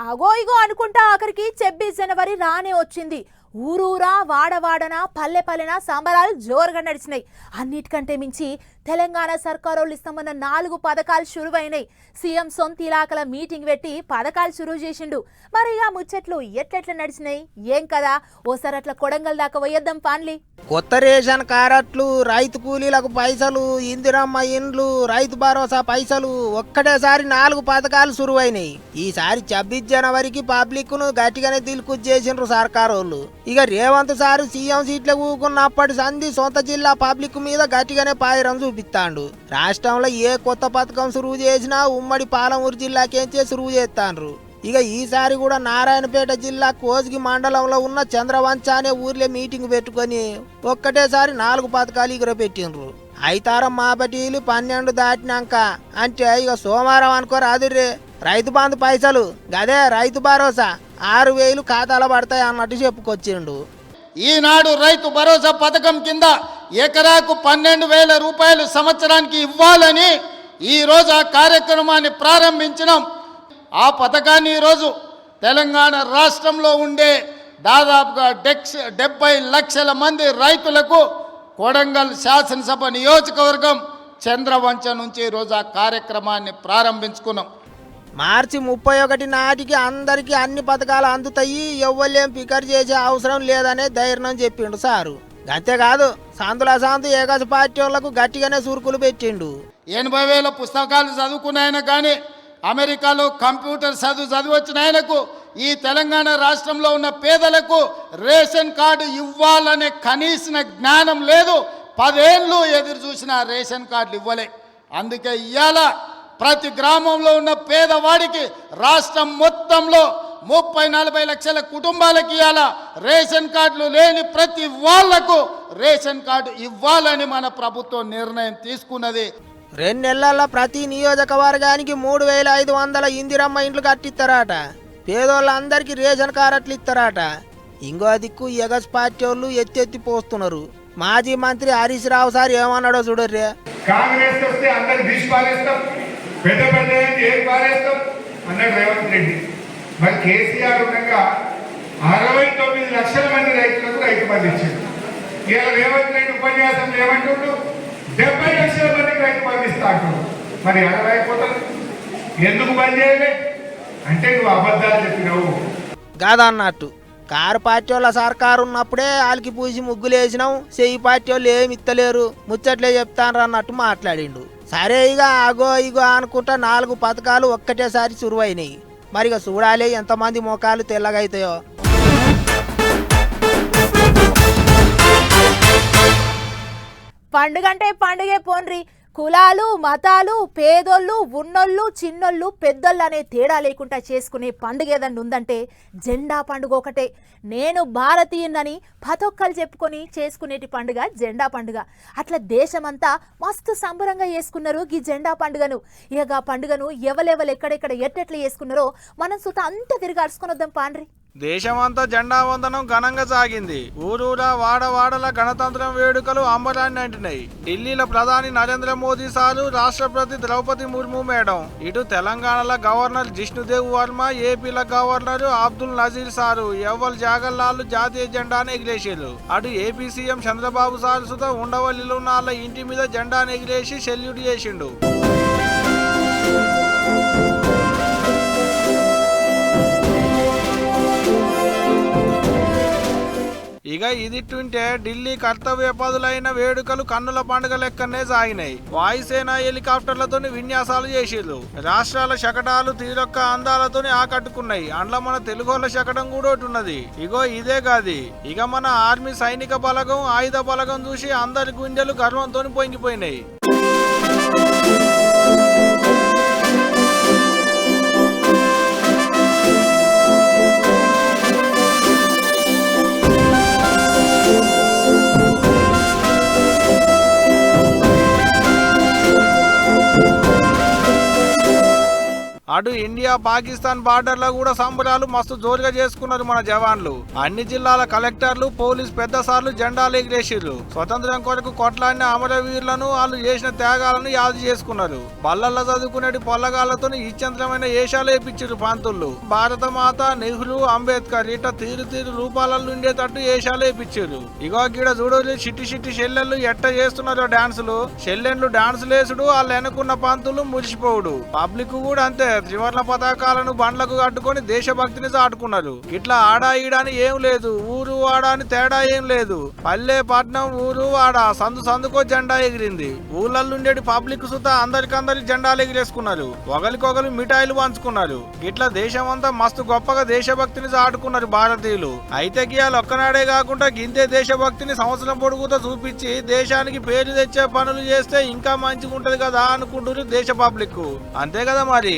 అగో ఇగో అనుకుంటా ఆఖరికి 26 జనవరి రానే వచ్చింది. ఊరూరా వాడవాడన పల్లె పల్లెన సంబరాలు జోరుగా నడిచినాయి. అన్నిటికంటే మించి తెలంగాణ సర్కారోళ్ళు ఇస్తామన్న 4 పథకాలు షురువైనాయి. సీఎం సొంత ఇలాకల మీటింగ్ పెట్టి పథకాలు షురువు చేసిండు. మరి ఇక ముచ్చట్లు ఎట్లెట్లా నడిచినాయి ఏం కదా, ఓసారి అట్లా కొడంగల్ దాకా పోయేద్దాం పాన్లి. కొత్త రేషన్ కార్డులు, రైతు కూలీలకు పైసలు, ఇందిరమ్మ ఇండ్లు, రైతు భరోసా పైసలు, ఒక్కటేసారి 4 పథకాలు సురువైనాయి. ఈసారి 26 జనవరికి పబ్లిక్ ను గట్టిగానే దిల్కుజ్ చేసిండ్రు సర్కారోళ్ళు. ఇక రేవంత్ సారు సీఎం సీట్లు ఊకున్నప్పటి సంధి సొంత జిల్లా పబ్లిక్ మీద గట్టిగానే పాయిరం చూపిస్తాండు. రాష్ట్రంలో ఏ కొత్త పథకం సురువు చేసినా ఉమ్మడి పాలమూరు జిల్లాకేంచే సురువు చేస్తాండ్రు. ఇక ఈసారి కూడా నారాయణపేట జిల్లా కోస్గి మండలంలో ఉన్న చంద్రవంచ అనే ఊర్లో మీటింగ్ పెట్టుకొని ఒక్కటేసారి 4 పథకాలు ఎగురపెట్టిండ్రు. ఐతారం మాపటీలు 12 దాటినాక అంటే ఇక సోమవారం అనుకోరాదుర్రే రైతు బంధు పైసలు గదే రైతు భరోసా 6,000 ఖాతాలో పడతాయి అన్నట్టు చెప్పుకొచ్చిండు. ఈనాడు రైతు భరోసా పథకం కింద ఎకరాకు 12,000 రూపాయలు సంవత్సరానికి ఇవ్వాలని ఈరోజు ఆ కార్యక్రమాన్ని ప్రారంభించినాం. ఆ పథకాన్ని ఈరోజు తెలంగాణ రాష్ట్రంలో ఉండే దాదాపుగా 70 లక్షల మంది రైతులకు కొడంగల్ శాసనసభ నియోజకవర్గం చంద్రవంచ నుంచి ఈరోజు ఆ కార్యక్రమాన్ని ప్రారంభించుకున్నాం. మార్చి 31 నాటికి అందరికీ అన్ని పథకాలు అందుతాయి, ఎవ్వలేం ఫికర్ చేసే అవసరం లేదనే ధైర్యం చెప్పిండు సారు. అంతేకాదు సాంతుల సాంతు ఏకాశ పార్టీ వాళ్లకు గట్టిగానే సురుకులు పెట్టిండు. 80,000 పుస్తకాలు చదువుకున్న కానీ అమెరికాలో కంప్యూటర్ చదివొచ్చిన ఆయనకు ఈ తెలంగాణ రాష్ట్రంలో ఉన్న పేదలకు రేషన్ కార్డు ఇవ్వాలనే కనీస జ్ఞానం లేదు. 10 ఏళ్ళు ఎదురు చూసిన రేషన్ కార్డులు ఇవ్వలే. అందుకే ఇవాళ ప్రతి గ్రామంలో ఉన్న పేదవాడికి రాష్ట్రం మొత్తంలో 30-40 లక్షల కుటుంబాలకి ఇవాళ రేషన్ కార్డులు లేని ప్రతి వాళ్లకు రేషన్ కార్డు ఇవ్వాలని మన ప్రభుత్వం నిర్ణయం తీసుకున్నది. 2 నెలల్లో ప్రతి నియోజకవర్గానికి 3,500 ఇందిరమ్మ ఇండ్లు కట్టిస్తారట. పేదోళ్ళందరికీ రేషన్ కార్డులు ఇస్తారట. ఇంకో దిక్కు ఎగస్ పార్టీ వాళ్ళు ఎత్తి పోస్తున్నారు. మాజీ మంత్రి హరీష్ రావు సార్ ఏమన్నాడో చూడర్రే. కాంగ్రెస్ వస్తే అందరికి తీసి పారేస్తాం, పెద్ద పెద్ద ఏం పారేస్తాం అన్నాడు రేవంత్ రెడ్డి. మరి కేసీఆర్ ఉండగా 69 లక్షల మంది రైతులకు రైతు బంధు ఇచ్చాడు. ఇలా రేవంత్ రెడ్డి ఉపన్యాసం ఏమంటుండు 70 లక్షల మందికి రైతు బంధు ఇస్తా అంటున్నాడు. మరి ఎలా అయిపోతుంది? ఎందుకు బంద్ చేయలే అంటే నువ్వు అబద్ధాలు చెప్పినావు కాదన్నట్టు. కారు పార్టీ వాళ్ళ సర్కారు ఉన్నప్పుడే వాళ్ళకి పూసి ముగ్గులు వేసినాం, చెయ్యి పార్టీ వాళ్ళు ఏమి ఇత్తలేరు, ముచ్చట్లే చెప్తాను అన్నట్టు మాట్లాడిండు. సరే ఇక అగో ఇగో అనుకుంటా 4 పథకాలు ఒక్కటేసారి సురువైనాయి. మరి ఇక చూడాలి ఎంతమంది ముఖాలు తెల్లగైతాయో. పండుగంటే పండుగే పోన్రి. కులాలు మతాలు పేదోళ్ళు ఉన్నోళ్ళు చిన్నోళ్ళు పెద్దోళ్ళు అనే తేడా లేకుండా చేసుకునే పండుగ ఏదన్నా ఉందంటే జెండా పండుగ ఒకటే. నేను భారతీయునని పతొక్కలు చెప్పుకొని చేసుకునేటి పండుగ జెండా పండుగ. అట్లా దేశమంతా మస్తు సంబరంగా చేసుకున్నారు ఈ జెండా పండుగను. ఇక పండుగను ఎవలెవలు ఎక్కడెక్కడ ఎట్టెట్లా చేసుకున్నారో మనం సుత అంతా తిరిగి అరుచుకొని వద్దాం పాండ్రి. దేశమంతా జెండా వందనం ఘనంగా సాగింది. ఊరూరా వాడవాడల గణతంత్రం వేడుకలు అంబరాన్ని అంటినాయి. ఢిల్లీలో ప్రధాని నరేంద్ర మోదీ సారు, రాష్ట్రపతి ద్రౌపది ముర్ము మేడం, ఇటు తెలంగాణలో గవర్నర్ జిష్ణుదేవ్ వర్మ, ఏపీల గవర్నర్ అబ్దుల్ నజీర్ సారు ఎవ్వరు జాగల్లాలు జాతీయ జెండాను ఎగిరేసారు. అటు ఏపీ సీఎం చంద్రబాబు సారు సుత ఉండవల్లిలో ఉన్న వాళ్ళ ఇంటి మీద జెండాను ఎగిరేసి సెల్యూట్ చేసిండు. ఇక ఇదిట్టుంటే ఢిల్లీ కర్తవ్య పదులైన వేడుకలు కన్నుల పండుగ లెక్కనే సాగినాయి. వాయుసేన హెలికాప్టర్లతో విన్యాసాలు చేసిర్రు. రాష్ట్రాల శకటాలు తీరొక్క అందాలతో ఆకట్టుకున్నాయి. అండ్ల మన తెలుగోళ్ళ శకటం కూడా ఒకటి ఉన్నది. ఇగో ఇదే కాదు, ఇక మన ఆర్మీ సైనిక బలగం ఆయుధ బలగం చూసి అందరి గుండెలు గర్వంతో పొంగిపోయినాయి. అటు ఇండియా పాకిస్తాన్ బార్డర్ లో కూడా సంబరాలు మస్తు జోరుగా చేసుకున్నారు మన జవాన్లు. అన్ని జిల్లాల కలెక్టర్లు పోలీస్ పెద్ద సార్లు జెండాలు ఎగిరేసిర్రు. స్వతంత్రం కొరకు కొట్లాడిన అమరవీరులను వాళ్ళు చేసిన త్యాగాలను యాదు చేసుకున్నారు. బల్లల్లో చదువుకునేటి పొల్లగాళ్లతో ఇచ్చంతరమైన ఏషాలు వేపించారు పంతులు. భారత మాత, నెహ్రూ, అంబేద్కర్ ఇట తీరు తీరు రూపాలలో ఉండేటట్టు ఏషాలు వేపించారు. ఇగో గిడ చూడలు చిట్టి చిట్టి చెల్లెళ్ళు ఎట్ట చేస్తున్నారు డాన్సులు. చెల్లెండ్లు డాన్సులు వేసుడు, వాళ్ళు వెనుకున్న పంతులు మురిసిపోవుడు. పబ్లిక్ కూడా అంతే త్రివర్ణ పతాకాలను బండ్లకు కట్టుకొని దేశభక్తిని చాటుకున్నారు. ఇట్లా ఆడా ఈడాని ఏం లేదు, ఊరు వాడా అని తేడా ఏం లేదు. పల్లె పట్నం ఊరు వాడ సందు సందుకో జెండా ఎగిరింది. ఊళ్ళల్లుండేటి పబ్లిక్ సుత అందరికందరి జెండాలు ఎగిరేసుకున్నారు. ఒకరికొకరు మిఠాయిలు పంచుకున్నారు. ఇట్లా దేశం అంతా మస్తు గొప్పగా దేశభక్తిని చాటుకున్నారు భారతీయులు. అయితే గియాలు ఒక్కనాడే కాకుండా గింతే దేశభక్తిని సంవత్సరం పొడుగుతో చూపించి దేశానికి పేరు తెచ్చే పనులు చేస్తే ఇంకా మంచిగా ఉంటది కదా అనుకుంటున్నారు దేశ పబ్లిక్. అంతే కదా మరి.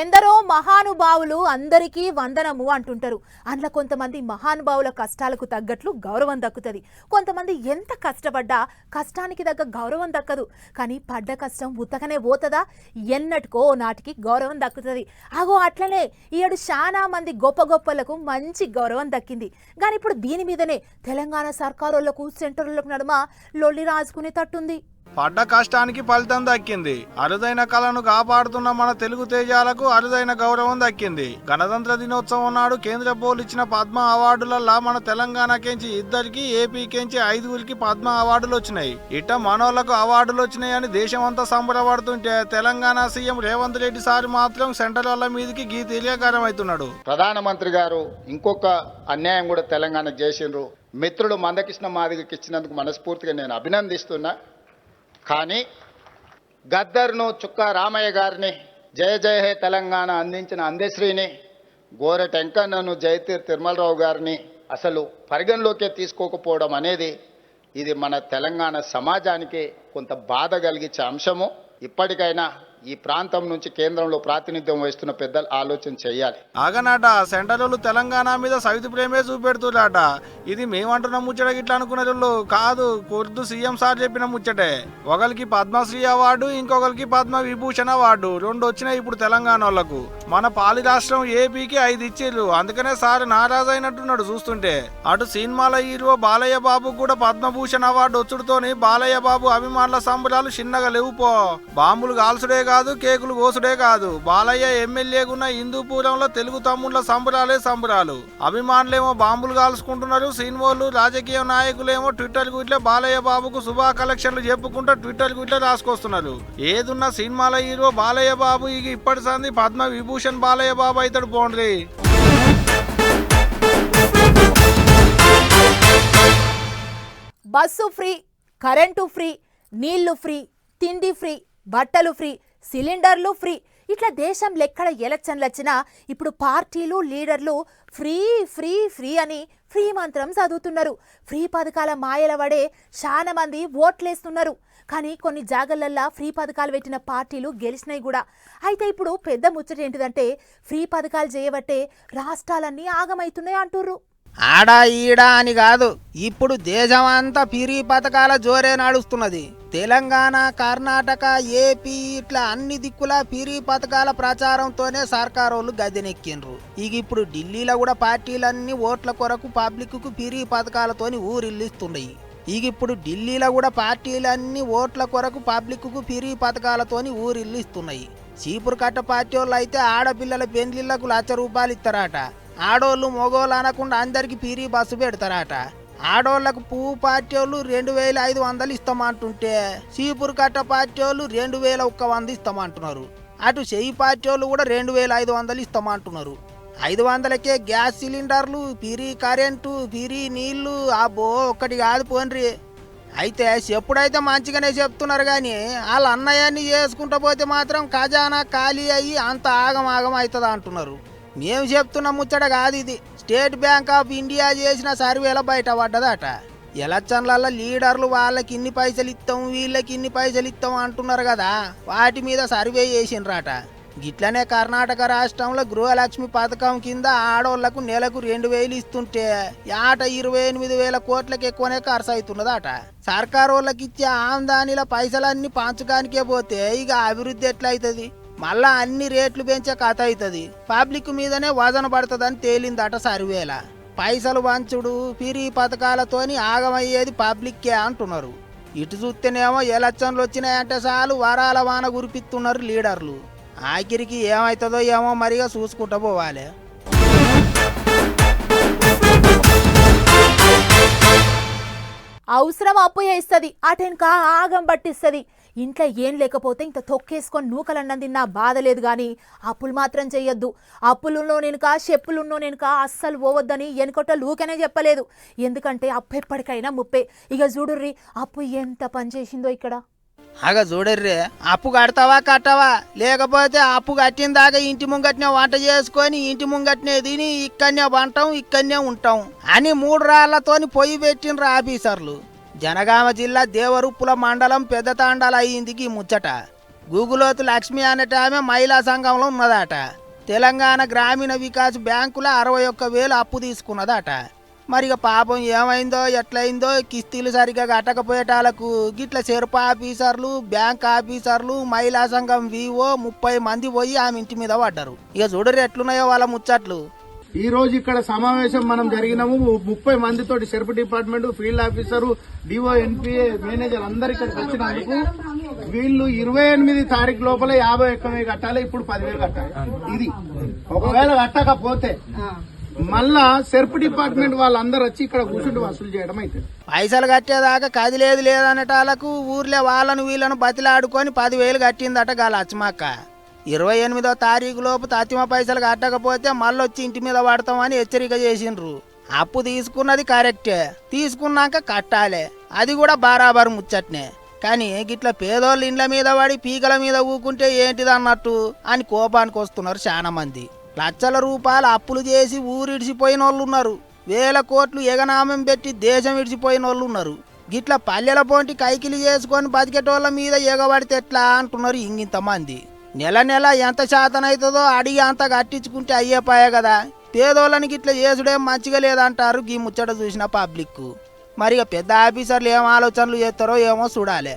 ఎందరో మహానుభావులు అందరికీ వందనము అంటుంటారు. అందులో కొంతమంది మహానుభావుల కష్టాలకు తగ్గట్లు గౌరవం దక్కుతుంది. కొంతమంది ఎంత కష్టపడ్డా కష్టానికి తగ్గ గౌరవం దక్కదు. కానీ పడ్డ కష్టం ఉత్తకనే పోతుందా? ఎన్నటికో నాటికి గౌరవం దక్కుతుంది. అగో అట్లనే ఈడు చాలా మంది గొప్ప గొప్పలకు మంచి గౌరవం దక్కింది. కానీ ఇప్పుడు దీని మీదనే తెలంగాణ సర్కారోళ్లకు సెంటర్లకు నడుమ లొల్లి రాజుకునే తట్టుంది. పడ్డ కష్టానికి ఫలితం దక్కింది. అరుదైన కళను కాపాడుతున్న మన తెలుగు తేజాలకు అరుదైన గౌరవం దక్కింది. గణతంత్ర దినోత్సవం నాడు కేంద్ర బోర్డు ఇచ్చిన పద్మ అవార్డులలో మన తెలంగాణకేంచి 2కి, ఏపీకేంచి 5కి పద్మ అవార్డులు వచ్చినాయి. ఇట్ట మనోళ్లకు అవార్డులు వచ్చినాయని దేశమంతా సంబరపడుతుంటే తెలంగాణ సీఎం రేవంత్ రెడ్డి సార్ మాత్రం సెంటర్ వాళ్ళ మీదకి గీతీర్యకారం అవుతున్నాడు. ప్రధానమంత్రి గారు ఇంకొక అన్యాయం కూడా తెలంగాణకు చేసిండ్రు. మిత్రుడు మందకృష్ణ మాదిగకి ఇచ్చినందుకు మనస్ఫూర్తిగా నేను అభినందిస్తున్నా. కానీ గద్దర్ను చుక్కా రామయ్య గారిని, జయ జయ హే తెలంగాణ అందించిన అందశ్రీని, గోరె టెంకన్నను, జయతీర్ తిరుమలరావు గారిని అసలు పరిగణలోకే తీసుకోకపోవడం అనేది ఇది మన తెలంగాణ సమాజానికి కొంత బాధ కలిగించే అంశము. ఇప్పటికైనా ఈ ప్రాంతం నుంచి కేంద్రంలో ప్రాతినిధ్యం వహిస్తున్న పెద్దలు ఆలోచన చేయాలి. ఆగనాట సెంటర్లు తెలంగాణ మీద సవితి ప్రేమే చూపెడుతురాట. ఇది మేమంటున్న ముచ్చట గిట్లా అనుకునే కాదు, కొద్దు సీఎం సార్ చెప్పిన ముచ్చటే. ఒకరికి పద్మశ్రీ అవార్డు, ఇంకొకరికి పద్మ విభూషణ్ అవార్డు 2 వచ్చినాయి ఇప్పుడు తెలంగాణ వాళ్ళకు. మన పాలి రాష్ట్రం ఏపీకి 5 ఇచ్చిర్రు. అందుకనే సార్ నారాజు అయినట్టున్నాడు చూస్తుంటే. అటు సినిమాల హీరో బాలయ్య బాబు కూడా పద్మభూషణ్ అవార్డు వచ్చుడుతోని బాలయ్య బాబు అభిమానుల సంబరాలు చిన్నగా లేవుపో. బాంబులు కాల్చుడే కాదు, కేకులు కోసుడే కాదు, బాలయ్య ఎమ్మెల్యేగున్న హిందూపురంలో తెలుగు తమ్ముళ్ళ సంబరాలే సంబరాలు. అభిమానులేమో బాంబులు కాల్చుకుంటున్నారు. సినిమాలు రాజకీయ నాయకులేమో ట్విట్టర్ ఇట్లా బాలయ్య బాబుకు శుభా కలెక్షన్లు చెప్పుకుంటూ ట్విట్టర్ ఇట్లా రాసుకొస్తున్నారు. ఏదున్న సినిమాల హీరో బాలయ్య బాబు ఇక ఇప్పటి సంది పద్మ విభూషణ్ బాలయ్య బాబు అవుతాడు పోండ్రి. బస్సు ఫ్రీ, కరెంటు ఫ్రీ, నీళ్లు ఫ్రీ, తిండి ఫ్రీ, బట్టలు ఫ్రీ, సిలిండర్లు ఫ్రీ. ఇట్లా దేశం లెక్కడ ఎలక్షన్లు వచ్చినా ఇప్పుడు పార్టీలు లీడర్లు ఫ్రీ ఫ్రీ ఫ్రీ అని ఫ్రీ మంత్రం చదువుతున్నారు. ఫ్రీ పథకాల మాయల పడే చాలా మంది ఓట్లేస్తున్నారు. కానీ కొన్ని జాగలల్లా ఫ్రీ పథకాలు పెట్టిన పార్టీలు గెలిచినాయి కూడా. అయితే ఇప్పుడు పెద్ద ముచ్చట ఏంటిదంటే ఫ్రీ పథకాలు చేయబట్టే రాష్ట్రాలన్నీ ఆగమవుతున్నాయి అంటుర్రు. ఆడా ఈడా అని కాదు, ఇప్పుడు దేశమంతా పిరి పథకాల జోరే నడుస్తున్నది. తెలంగాణ, కర్ణాటక, ఏపీ ఇట్లా అన్ని దిక్కుల పిరి పథకాల ప్రచారంతోనే సర్కారోళ్ళు గద్దెనెక్కిండ్రు. ఇక ఇప్పుడు ఢిల్లీలో కూడా పార్టీలన్నీ ఓట్ల కొరకు పబ్లిక్ కు పిరి పథకాలతోని ఊరిల్లిస్తున్నాయి. ఇక ఇప్పుడు ఢిల్లీలో కూడా పార్టీలన్నీ ఓట్ల కొరకు పబ్లిక్ కు పిరి పథకాలతోని ఊరిల్లిస్తున్నాయి. చీపురు కట్ట పార్టీ వాళ్ళు అయితే ఆడపిల్లల పెండ్లిళ్లకు ₹1,00,000 ఇస్తారట. ఆడోళ్ళు మగోళ్ళు అనకుండా అందరికి పిరి బస్సు పెడతారట. ఆడోళ్లకు పువ్వు పార్టీ వాళ్ళు 2,500 ఇస్తామంటుంటే చీపురు కట్ట పార్టీ వాళ్ళు 2,100 ఇస్తామంటున్నారు. అటు చెయ్యి పార్టీ వాళ్ళు కూడా 2,500 ఇస్తామంటున్నారు. 500కే గ్యాస్ సిలిండర్లు, పిరి కరెంటు, పిరి నీళ్లు, అబ్బో ఒక్కటి కాదు పోన్రి. అయితే ఎప్పుడైతే మంచిగానే చెప్తున్నారు కానీ వాళ్ళ అన్నయ్యాన్ని చేసుకుంటూ పోతే మాత్రం ఖజానా ఖాళీ అయ్యి అంత ఆగం అవుతుంది అంటున్నారు. మేము చెప్తున్న ముచ్చట కాదు ఇది. స్టేట్ బ్యాంక్ ఆఫ్ ఇండియా చేసిన సర్వేలో బయట పడ్డదట. ఎలక్షన్లలో లీడర్లు వాళ్ళకి ఇన్ని పైసలు ఇస్తాం, వీళ్ళకి ఇన్ని పైసలు ఇస్తాం అంటున్నారు కదా, వాటి మీద సర్వే చేసిండ్రట. గిట్లనే కర్ణాటక రాష్ట్రంలో గృహలక్ష్మి పథకం కింద ఆడోళ్లకు నెలకు 2,000 ఇస్తుంటే ఏట 28,000 కోట్లకి ఎక్కువనే ఖర్చు అవుతున్నదట. సర్కారు వాళ్ళకి ఇచ్చే ఆమ్దానిల పైసలన్నీ పంచడానికే పోతే ఇక అభివృద్ధి ఎట్లయితుంది? మళ్ళా అన్ని రేట్లు పెంచే కథ అవుతుంది. పబ్లిక్ మీదనే వజన పడుతుందని తేలిందట సర్వేల. పైసలు పంచుడు ఫిరీ పథకాలతోని ఆగమయ్యేది పబ్లిక్కే అంటున్నారు. ఇటు చూస్తేనేమో ఎలక్షన్లు వచ్చినాయంటే చాలు వరాల వాన కురిపిస్తున్నారు లీడర్లు. ఆఖరికి ఏమవుతుందో ఏమో మరిగా చూసుకుంటూ పోవాలి. అవసరం అప్పు చేస్తుంది, అటెనక ఆగం పట్టిస్తుంది. ఇంట్లో ఏం లేకపోతే ఇంత తొక్కేసుకొని నూకలన్నం తిన్నా బాధ లేదు, కానీ అప్పులు మాత్రం చెయ్యొద్దు. అప్పులున్నో నెనుక చెప్పులున్నో నెనుక అస్సలు పోవద్దని వెనుకొట్ట లూకనే చెప్పలేదు. ఎందుకంటే అప్పు ఎప్పటికైనా ముప్పే. ఇక చూడుర్రి అప్పు ఎంత పనిచేసిందో ఇక్కడ. చూడర్రే, అప్పు కడతావా కట్టవా, లేకపోతే అప్పు కట్టిన దాకా ఇంటి ముంగట్నే వంట చేసుకొని ఇంటి ముంగట్నే తిని ఇక్కడనే వంటాం ఇక్కడనే ఉంటాం అని 3 రాళ్లతోని పొయ్యి పెట్టిండ్రు ఆఫీసర్లు. జనగామ జిల్లా దేవరుప్పుల మండలం పెద్ద తాండాల అయ్యింది ఈ ముచ్చట. గూగులోతు లక్ష్మి అనేట ఆమె మహిళా సంఘంలో ఉన్నదట. తెలంగాణ గ్రామీణ వికాస్ బ్యాంకులో 61,000 అప్పు తీసుకున్నదట. మరిగా పాపం ఏమైందో ఎట్లయిందో కిస్తీలు సరిగ్గా కట్టకపోయేటాలకు గిట్ల చెరుపు ఆఫీసర్లు, బ్యాంక్ ఆఫీసర్లు, మహిళా సంఘం వివో 30 మంది పోయి ఆమె ఇంటి మీద పడ్డారు. ఇక చూడరు ఎట్లున్నాయో వాళ్ళ ముచ్చట్లు. ఈ రోజు ఇక్కడ సమావేశం మనం జరిగినాము. 30 మందితోటి SERP department, field officer, DO, NPA, manager అందరు ఇక్కడికి వచ్చినందుకు వీళ్ళు 28 తారీఖు లోపల 51,000 కట్టాలి. ఇప్పుడు 10,000 కట్టాలి. ఇది ఒకవేళ కట్టకపోతే మళ్ళా సెర్ప్ డిపార్ట్మెంట్ వాళ్ళందరూ వచ్చి ఇక్కడ కూర్చుంటూ వసూలు చేయడం అయితే పైసలు కట్టేదాకా కదిలేదు లేదనేటాలకు ఊర్లే వాళ్ళను వీళ్ళను బతిలాడుకొని 10,000 కట్టిందట గా లక్ష్మక్క. 28వ తారీఖు లోపు తత్తిమ పైసలు కట్టకపోతే మళ్ళొచ్చి ఇంటి మీద పడతామని హెచ్చరిక చేసిండ్రు. అప్పు తీసుకున్నది కరెక్టే, తీసుకున్నాక కట్టాలే, అది కూడా బరాబరు ముచ్చట్నే. కానీ గిట్ల పేదోళ్ళు ఇండ్ల మీద పడి పీకల మీద ఊకుంటే ఏంటిదన్నట్టు అని కోపానికి వస్తున్నారు చాలా మంది. లక్షల రూపాయలు అప్పులు చేసి ఊరిడిచిపోయిన వాళ్ళు ఉన్నారు. 1,000 కోట్లు ఎగనామం పెట్టి దేశం ఇడిచిపోయిన వాళ్ళు ఉన్నారు. గిట్ల పల్లెల పోంటి కైకిలి చేసుకొని బతికేటోళ్ళ మీద ఎగబడితే ఎట్లా అంటున్నారు ఇంగింతమంది. నెల నెల ఎంత శాతం అవుతుందో అడిగి అంత కట్టించుకుంటే అయ్యేపాయే కదా. పేదోళ్ళని గిట్ల చేసుడేం మంచిగా లేదంటారు గీ ముచ్చట చూసిన పబ్లిక్. మరి పెద్ద ఆఫీసర్లు ఏం ఆలోచనలు చేస్తారో ఏమో చూడాలి.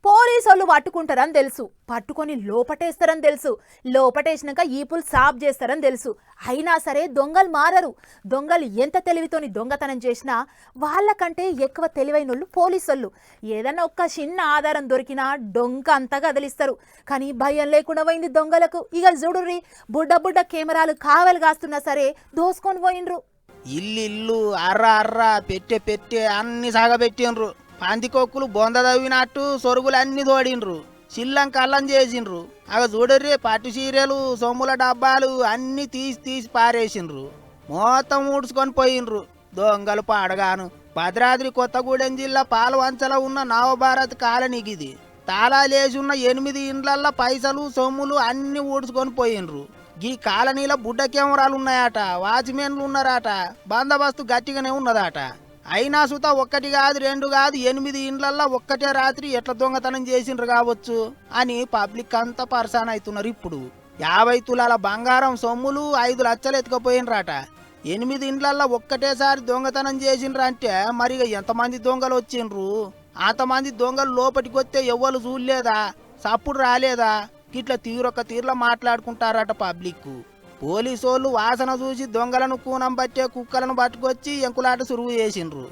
పోలీసోళ్ళు పట్టుకుంటారని తెలుసు, పట్టుకొని లోపటేస్తారని తెలుసు, లోపటేసినాక ఈపులు సాఫ్ చేస్తారని తెలుసు. అయినా సరే దొంగలు మారరు. దొంగలు ఎంత తెలివితోని దొంగతనం చేసినా వాళ్ళకంటే ఎక్కువ తెలివైనోళ్ళు పోలీసోళ్ళు. ఏదన్నా ఒక్క చిన్న ఆధారం దొరికినా డొంక అంతా కదిలిస్తారు. కానీ భయం లేకుండా పోయింది దొంగలకు. ఇక చూడుర్రి, బుడ్డ బుడ్డ కెమెరాలు కావలి కాస్తున్నా సరే దోసుకొని పోయిండ్రు. ఇల్లు అర్ర పెట్టే అన్ని సాగబెట్టిండ్రు. పందికొక్కులు బొంద తవ్వినట్టు సొరుగులన్నీ తోడిండ్రు. చిల్లం కల్లం చేసిండ్రు. చూడర్రి, పట్టు చీరలు, సొమ్ముల డబ్బాలు అన్ని తీసి పారేసిండ్రు. మొత్తం ఊడ్చుకొని పోయిండ్రు దొంగలు పాడగాను. భద్రాద్రి కొత్తగూడెం జిల్లా పాలవంచలో ఉన్న నవభారత్ కాలనీకి ఇది. తాళాలేసి ఉన్న 8 ఇండ్లల్లో పైసలు సొమ్ములు అన్ని ఊడ్చుకొని పోయిండ్రు. ఈ కాలనీలో బుడ్డ కెమెరాలు ఉన్నాయట, వాచ్మెన్లు ఉన్నారట, బందోబస్తు గట్టిగానే ఉన్నదట. అయినా సుత 1 కాదు 2 కాదు 8 ఇండ్లల్లో ఒక్కటే రాత్రి ఎట్లా దొంగతనం చేసిండ్రు కావచ్చు అని పబ్లిక్ అంతా పరేషాన్ అవుతున్నారు. ఇప్పుడు 50 తులాల బంగారం సొమ్ములు 5 లక్షలు ఎత్తుకపోయినరాట. 8 ఇండ్లల్లో ఒక్కటేసారి దొంగతనం చేసిండ్రు అంటే మరి ఎంతమంది దొంగలు వచ్చిండ్రు? అంతమంది దొంగలు లోపలికి వస్తే ఎవ్వరు చూడలేదా, సప్పుడు రాలేదా? ఇట్లా తీర్లో మాట్లాడుకుంటారట పబ్లిక్. పోలీసోళ్ళు వాసన చూసి దొంగలను కూనం పట్టే కుక్కలను పట్టుకొచ్చి ఎంకులాట సురువు చేసిండ్రు.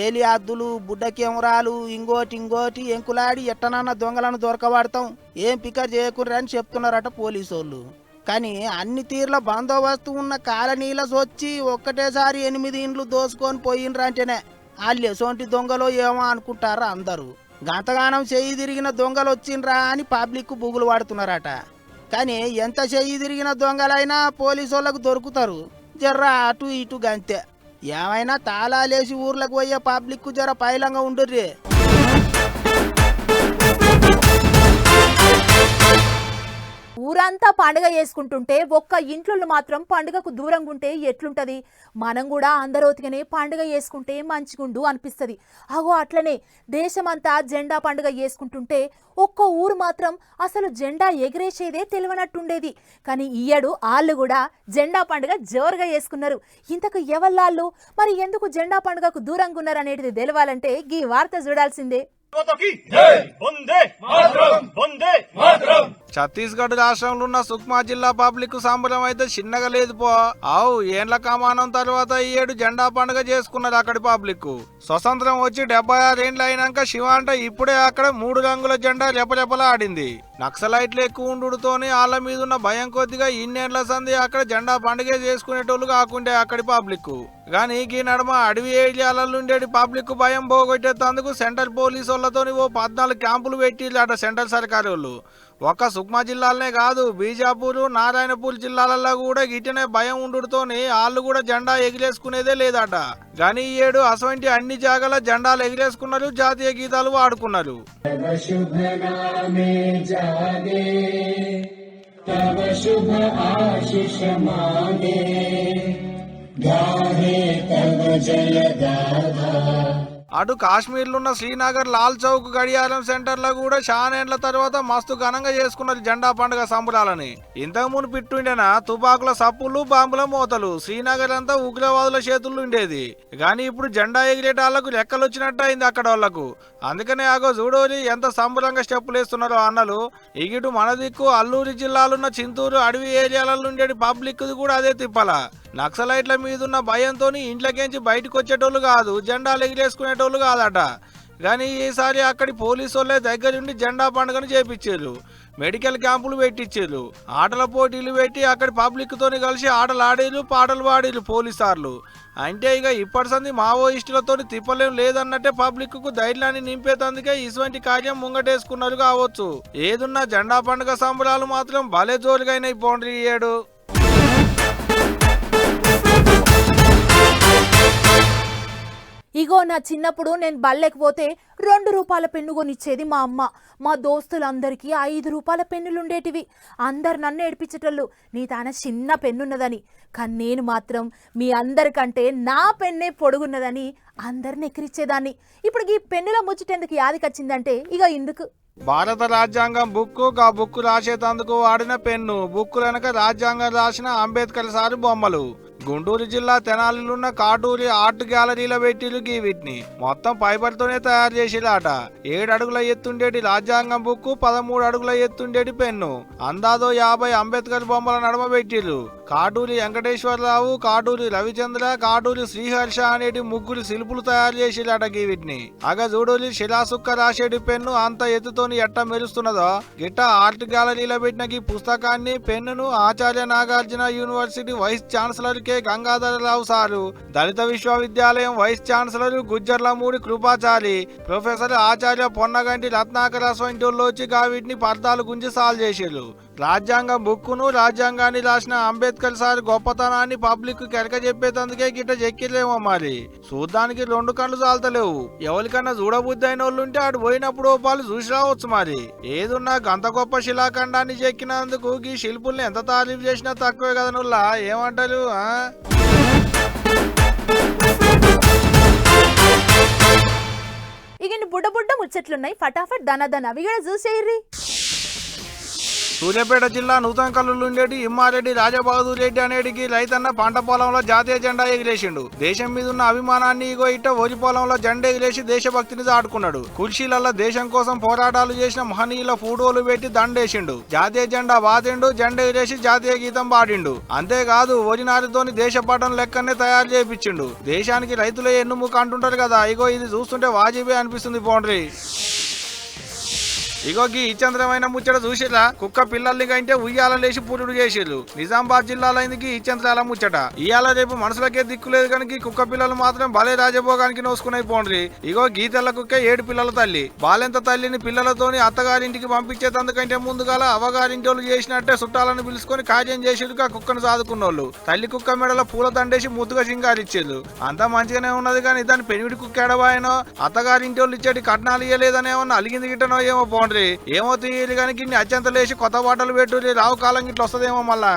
ఏలి అద్దులు, బుడ్డ కెమెరాలు, ఇంకోటి ఎంకులాడి ఎట్టనన్న దొంగలను దొరకబడతాం, ఏం పికర్ చేయకుర్రా అని చెప్తున్నారట పోలీసోళ్ళు. కానీ అన్ని తీర్ల బందోబస్తు ఉన్న కాలనీల వచ్చి ఒక్కటేసారి 8 ఇండ్లు దోసుకొని పోయిండ్రు అంటేనే వాళ్ళు ఎసోంటి దొంగలో ఏమో అనుకుంటారా అందరూ. గంతగానం చెయ్యి తిరిగిన దొంగలు వచ్చిండ్రా అని పబ్లిక్ బుగులు పడుతున్నారట. కానీ ఎంత చెయ్యి తిరిగిన దొంగలైనా పోలీసోళ్ళకు దొరుకుతారు, జర్రా అటు ఇటు గంతే. ఏమైనా తాళాలేసి ఊర్లకు పోయే పబ్లిక్ జర పైలంగా ఉండుర్రి. ఊరంతా పండుగ చేసుకుంటుంటే ఒక్క ఇంట్లో మాత్రం పండుగకు దూరంగా ఉంటే ఎట్లుంటది? మనం కూడా అందరోతిగానే పండుగ చేసుకుంటే మంచిగుండు అనిపిస్తుంది. అగో అట్లనే దేశమంతా జెండా పండుగ చేసుకుంటుంటే ఒక్క ఊరు మాత్రం అసలు జెండా ఎగిరేసేదే తెలియనట్టుండేది. కానీ ఈయడు వాళ్ళు కూడా జెండా పండుగ జోరుగా చేసుకున్నారు. ఇంతకు ఎవళ్ళాళ్ళు, మరి ఎందుకు జెండా పండుగకు దూరంగా ఉన్నారు అనేది తెలవాలంటే ఈ వార్త చూడాల్సిందే. ఛత్తీస్గఢ్ రాష్ట్రంలో ఉన్న సుక్మా జిల్లా పబ్లిక్ సంబరం అయితే చిన్నగా లేదు పో. ఆవు ఏండ్ల కామానం తర్వాత ఈ ఏడు జెండా పండుగ చేసుకున్నారు అక్కడి పబ్లిక్. స్వతంత్రం వచ్చి 76 ఏండ్లు అయినాక శివాంట ఇప్పుడే అక్కడ 3 రంగుల జెండా రెపరెపలా ఆడింది. నక్సలైట్లు ఎక్కువ ఉండుతోని వాళ్ళ మీద ఉన్న భయం కొద్దిగా ఇన్నేళ్ల సంది అక్కడ జెండా పండుగ చేసుకునేటోళ్ళు కాకుండే అక్కడి పబ్లిక్. గానీ ఈ నడమ అడవి ఏరియాలలో ఉండేది పబ్లిక్ భయం పోగొట్టేందుకు సెంట్రల్ పోలీసు వాళ్ళతోని ఓ 14 క్యాంపులు పెట్టిర్రు సెంట్రల్ సర్కారు వాళ్ళు. ఒక్క సుక్మా జిల్లాలనే కాదు, బీజాపూర్, నారాయణపూర్ జిల్లాలలో కూడా గిట్టనే భయం ఉండుతోని వాళ్ళు కూడా జెండా ఎగిరేసుకునేదే లేదట. కానీ ఈ ఏడు అసవంటి అన్ని జాగాల జెండాలు ఎగిరేసుకున్నారు, జాతీయ గీతాలు వాడుకున్నారు. అటు కాశ్మీర్లో ఉన్న శ్రీనగర్ లాల్ చౌక్ గడియారం సెంటర్ లో కూడా చానేండ్ల తర్వాత మస్తు ఘనంగా చేసుకున్నారు జెండా పండుగ సంబరాలని. ఇంతకు ముందు పిట్టుండేనా తుపాకుల సప్పులు, బాంబుల మోతలు, శ్రీనగర్ అంతా ఉగ్రవాదుల చేతుల్లో ఉండేది. గానీ ఇప్పుడు జెండా ఎగిరేటాళ్లకు లెక్కలు వచ్చినట్టు అయింది అక్కడ వాళ్లకు. అందుకనే ఆగో చూడోరి ఎంత సంబరంగా స్టెప్పులు వేస్తున్నారో అన్నలు. ఇగిటు మన దిక్కు అల్లూరి జిల్లాలున్న చింతూరు అడవి ఏరియాలలో ఉండేది పబ్లిక్ కూడా అదే తిప్పల. నక్సలైట్ల మీదున్న భయంతో ఇంట్లోకేంచి బయటకు వచ్చేటోళ్ళు కాదు, జెండాలు ఎగిరేసుకునేటోళ్ళు కాదట. కానీ ఈసారి అక్కడి పోలీసు వాళ్ళే దగ్గరుండి జెండా పండుగను చేపించారు. మెడికల్ క్యాంపులు పెట్టించారు, ఆటల పోటీలు పెట్టి అక్కడి పబ్లిక్ తోని కలిసి ఆటలు ఆడేరు, పాటలు పాడేరు పోలీసార్లు. అంటే ఇక ఇప్పటి సంది మావోయిస్టులతో తిప్పలేం లేదన్నట్టే పబ్లిక్ కు ధైర్యాన్ని నింపేతందుకే ఇటువంటి కార్యం ముంగటేసుకున్నారు కావచ్చు. ఏదున్నా జెండా పండుగ సంబరాలు మాత్రం భలే జోరుగా అయినాయి పోండ్రి ఏడు. ఇగో నా చిన్నప్పుడు నేను బల్లెకపోతే 2 రూపాయల పెన్ను కొనిచ్చేది మా అమ్మ. మా దోస్తులందరికీ 5 రూపాయల పెన్నులుండేటివి. అందరు నన్ను ఏడిపించేటోళ్ళు, నీ తాన చిన్న పెన్నున్నదని. కానీ నేను మాత్రం మీ అందరికంటే నా పెన్నే పొడుగున్నదని అందరిని ఎక్కిరిచ్చేదాన్ని. ఇప్పుడు ఈ పెన్నుల ముచ్చటెందుకు యాదికొచ్చిందంటే ఇక ఇందుకు. భారత రాజ్యాంగం బుక్, ఆ బుక్ రాసేటందుకు వాడిన పెన్ను, బుక్ వెనక రాజ్యాంగం రాసిన అంబేద్కర్ సారు బొమ్మలు. గుంటూరు జిల్లా తెనాలిలున్న కాటూరి ఆర్ట్ గ్యాలరీలో పెట్టిరు వీటిని. మొత్తం ఫైబర్తోనే తయారు చేసిరాట. 7 అడుగుల ఎత్తుండేటి రాజ్యాంగం బుక్, 13 అడుగుల ఎత్తుండేటి పెన్ను. అందాదో 50 అంబేద్కర్ బొమ్మల నడమ పెట్టిరు. కాటూరి వెంకటేశ్వరరావు, కాటూరి రవిచంద్ర, కాటూరి శ్రీహర్ష అనేటి 3 శిల్పులు తయారు చేసిరాట వీటిని. అగ చూడూరి శిలాసుక్క రాసేటి పెన్ను అంత ఎత్తుతోని ఎట్ట మెరుస్తున్నదో గిట్ట ఆర్ట్ గ్యాలరీలో పెట్టిన ఈ పుస్తకాన్ని, పెన్నును Acharya Nagarjuna university vice chancellor Gangadhara Rao sir, దళిత విశ్వవిద్యాలయం vice chancellor Gujjarlamudi Kripachari, professor ఆచార్య పొన్నగంటి రత్నాకర స్వంటోళ్ళు వచ్చి వీటిని పర్దాలు గుంజి సాల్వ్ చేసేరు. రాజ్యాంగం బుక్కును, రాజ్యాంగాన్ని రాసిన అంబేద్కర్ సార్ గొప్పతనాన్ని పబ్లిక్ కెరక చెప్పేందుకే గిట్ట చెక్కిలేమో మరి. చూడ్డానికి 2 కళ్ళు చాలతలేవు. ఎవరికన్నా చూడబుద్ధి అయిన వాళ్ళు ఉంటే అటు పోయినప్పుడు వాళ్ళు చూసి రావచ్చు మరి. ఏదున్నా గంత గొప్ప శిలాఖండాన్ని చెక్కినందుకు ఈ శిల్పుల్ని ఎంత తారీఫ్ చేసినా తక్కువే కదా నుల్లా, ఏమంటారు? ఇక బుడ్డ ముచ్చట్లున్నాయి, ఫటాఫట్ దన అవి కూడా చూసేయ్రి. సూర్యాపేట జిల్లా నూతన కల్లులు ఉండేటి ఇమ్మారెడ్డి రాజబహదూర్ రెడ్డి అనేటికి రైతన్న పంట పొలంలో జాతీయ జెండా ఎగిరేసిండు. దేశం మీద ఉన్న అభిమానాన్ని ఇగో ఇట్ట వరి పొలంలో జెండా ఎగిరేసి దేశభక్తిని చాటుకున్నాడు. కుర్చీలల్లో దేశం కోసం పోరాటాలు చేసిన మహనీయుల ఫోటోలు పెట్టి దండేసిండు. జాతీయ జెండా వాతిండు, జెండా ఎగిరేసి జాతీయ గీతం పాడిండు. అంతేకాదు వరి నారితోని దేశ పటం లెక్కనే తయారు చేయించిండు. దేశానికి రైతులే ఎన్నుముక అంటుంటారు కదా, ఇగో ఇది చూస్తుంటే వాజిబే అనిపిస్తుంది పోండ్రి. ఇగో గీ ఇచ్చంద్రమైన ముచ్చట చూసిరా, కుక్క పిల్లల్ని కంటే ఉయ్యాల లేచి పురుడు చేసిర్రు. నిజామాబాద్ జిల్లాలో అయింది ఇచ్చంద్రాల ముచ్చట. ఇయాల రేపు మనుషులకే దిక్కులేదు కనుక కుక్క పిల్లలు మాత్రం భలే రాజభోగానికి నోసుకున్నాయి పోండ్రి. ఇగో గీతల కుక్క 7 పిల్లల తల్లి. బాలెంత తల్లిని పిల్లలతోని అత్తగారింటికి పంపించేందుకంటే ముందుగాల అవగారింటోళ్ళు చేసినట్టే చుట్టాలను పిలుచుకొని కార్యం చేసిరుగా కుక్కను సాదుకున్నోళ్ళు. తల్లి కుక్క మెడల పూల దండేసి ముద్దుగా సింగారిచ్చేరు. అంతా మంచిగానే ఉన్నది కానీ దాని పెనివిడి కుక్క ఎడబాయనో, అత్తగారింటోళ్ళు ఇచ్చేటి కట్నాలు ఇయ్యలేదనేమన్నా అలిగింది గిట్టనో ఏమో పోండ్రి. పోండ్రి. ఏమో తీయరు కానీ గిన్ని అత్యంత లేచి కొత్త బాటలు పెట్టుర్రి, రావు కాలం ఇట్లా వస్తుందేమో మళ్ళా.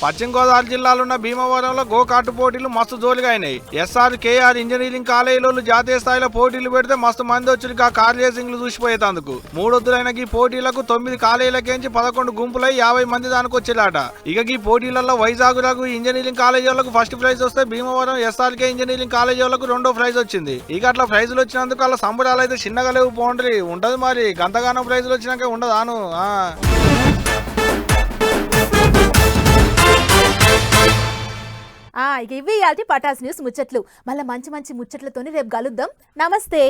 పశ్చిమ గోదావరి జిల్లాలో ఉన్న భీమవరంలో గోకాటు పోటీలు మస్తు జోలిగా అయినాయి. SRKR ఇంజనీరింగ్ కాలేజీలో జాతీయ స్థాయిలో పోటీలు పెడితే మస్తు మంది వచ్చి కార్ రేసింగ్లు చూసిపోయేందుకు. మూడొద్దులైన ఈ పోటీలకు 9 కాలేజీలకేంచి 11 గుంపులై 50 మంది దానికి వచ్చేలాట. ఇక ఈ పోటీలలో వైజాగ్ రఘు ఇంజనీరింగ్ కాలేజీ వాళ్ళకు ఫస్ట్ ప్రైజ్ వస్తే భీమవరం SRK ఇంజనీరింగ్ కాలేజీ వాళ్ళకు 2వ ప్రైజ్ వచ్చింది. ఇక అట్లా ప్రైజులు వచ్చినందుకు అలా సంబరాలు అయితే చిన్నగా లేవు పోండ్రి. ఉంటది మరి గంతగానం ప్రైజులు వచ్చినాక ఉండదాను. ఇక ఇవి ఇయాల్టి పటాస్ న్యూస్ ముచ్చట్లు. మళ్ళీ మంచి మంచి ముచ్చట్లతోని రేపు కలుద్దాం. నమస్తే.